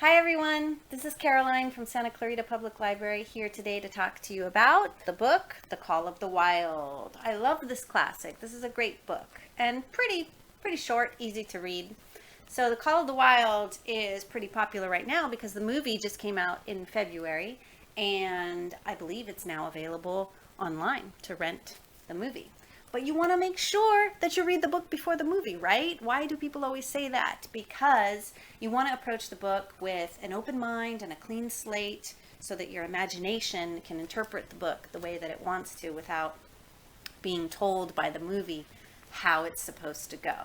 Hi everyone, this is Caroline from Santa Clarita Public Library here today to talk to you about the book, The Call of the Wild. I love this classic. This is a great book and pretty short, easy to read. So The Call of the Wild is pretty popular right now because the movie just came out in February and I believe it's now available online to rent the movie. But you want to make sure that you read the book before the movie, right? Why do people always say that? Because you want to approach the book with an open mind and a clean slate so that your imagination can interpret the book the way that it wants to without being told by the movie how it's supposed to go.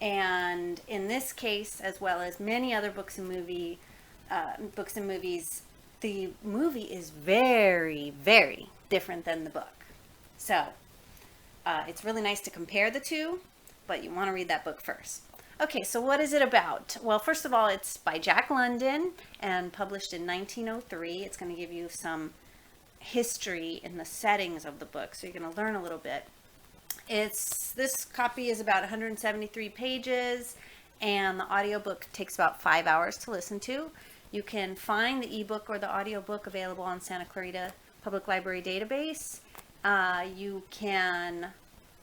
And in this case, as well as many other books and movies, the movie is very different than the book. So it's really nice to compare the two, but you want to read that book first. Okay, so what is it about? Well, first of all, it's by Jack London and published in 1903. It's going to give you some history in the settings of the book, so you're going to learn a little bit. This copy is about 173 pages, and the audiobook takes about 5 hours to listen to. You can find the ebook or the audiobook available on Santa Clarita Public Library database.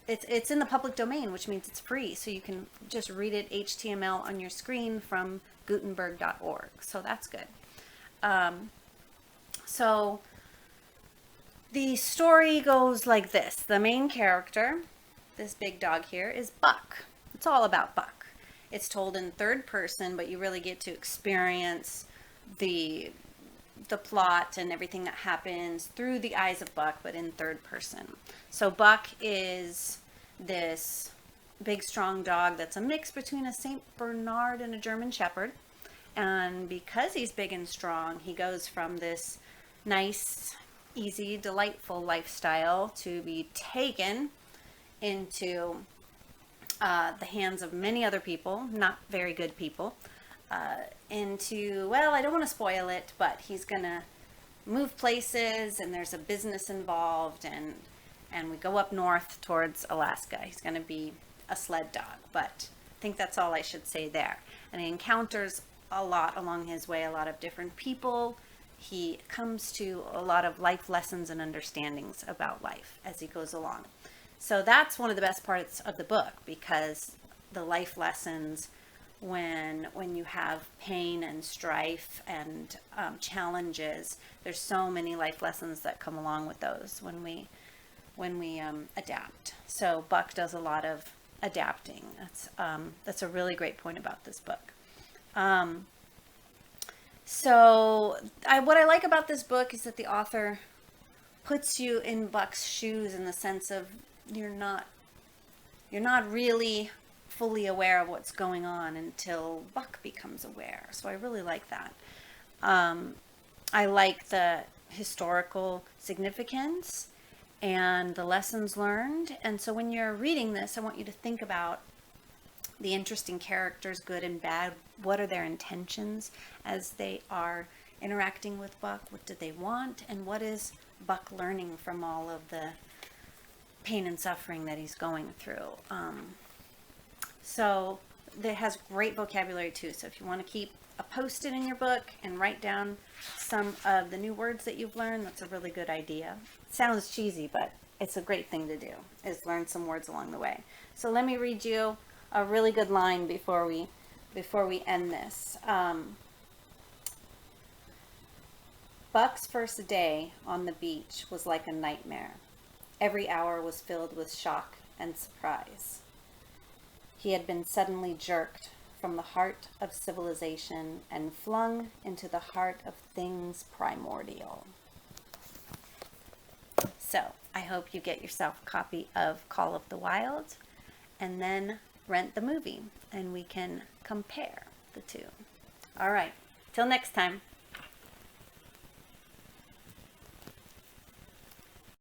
It's in the public domain, which means it's free, so you can just read it HTML on your screen from Gutenberg.org. So that's good. So the story goes like this. The main character, this big dog here, is Buck. It's all about Buck. It's told in third person, but you really get to experience the plot and everything that happens through the eyes of Buck, but in third person. So Buck is this big, strong dog that's a mix between a St. Bernard and a German Shepherd. And because he's big and strong, he goes from this nice, easy, delightful lifestyle to be taken into the hands of many other people, not very good people, well, I don't want to spoil it, but he's going to move places and there's a business involved and we go up north towards Alaska. He's going to be a sled dog, but I think that's all I should say there. And he encounters a lot along his way, a lot of different people. He comes to a lot of life lessons and understandings about life as he goes along. So that's one of the best parts of the book, because the life lessons, when you have pain and strife and challenges, there's so many life lessons that come along with those when we adapt. So Buck does a lot of adapting. That's a really great point about this book. What I like about this book is that the author puts you in Buck's shoes, in the sense of you're not really fully aware of what's going on until Buck becomes aware. So I really like that. I like the historical significance and the lessons learned. And so when you're reading this, I want you to think about the interesting characters, good and bad. What are their intentions as they are interacting with Buck? What do they want? And what is Buck learning from all of the pain and suffering that he's going through? So it has great vocabulary too. So if you want to keep a post-it in your book and write down some of the new words that you've learned, that's a really good idea. It sounds cheesy, but it's a great thing to do, is learn some words along the way. So let me read you a really good line before we end this. Buck's first day on the beach was like a nightmare. Every hour was filled with shock and surprise. He had been suddenly jerked from the heart of civilization and flung into the heart of things primordial. So I hope you get yourself a copy of Call of the Wild and then rent the movie and we can compare the two. All right, till next time.